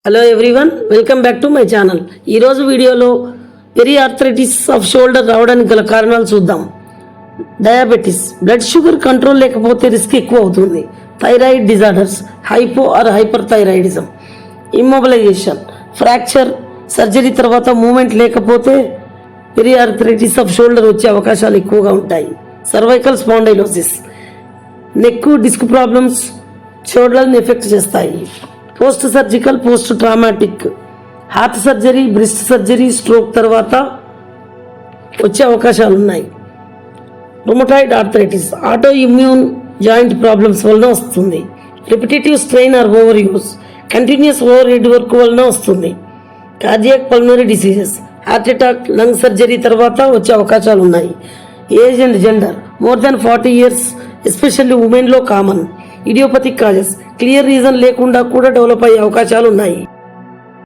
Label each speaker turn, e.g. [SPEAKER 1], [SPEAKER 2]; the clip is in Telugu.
[SPEAKER 1] Hello everyone, welcome back to my channel. ఈరోజు వీడియోలో పెరియార్థరైటిస్ ఆఫ్ షోల్డర్ రావడానికి గల కారణాలు చూద్దాం. డయాబెటీస్, బ్లడ్ షుగర్ కంట్రోల్ లేకపోతే రిస్క్ ఎక్కువ అవుతుంది. Thyroid disorders, hypo or hyper thyroidism, immobilization, fracture, surgery తర్వాత మూమెంట్ లేకపోతే పెరియార్థరైటిస్ ఆఫ్ షోల్డర్ వచ్చే అవకాశాలు ఎక్కువగా ఉంటాయి. Cervical spondylosis, neck disc problems షోల్డర్ని ఎఫెక్ట్ చేస్తాయి. Post surgical, post traumatic, heart surgery, breast surgery, stroke తర్వాత వచ్చే అవకాశాలు ఉన్నాయి. Rheumatoid arthritis, auto immune joint problems వలన వస్తుంది. Repetitive strain or over use, continuous over head work వలన వస్తుంది. Cardiac pulmonary diseases, heart attack, lung surgery తర్వాత వచ్చే అవకాశాలు ఉన్నాయి. Age and gender, more than 40 years, especially ఉమెన్లో common. Idiopathic causes, clear reason లేకుండా కూడా డెవలప్ అయ్యే అవకాశాలు ఉన్నాయి.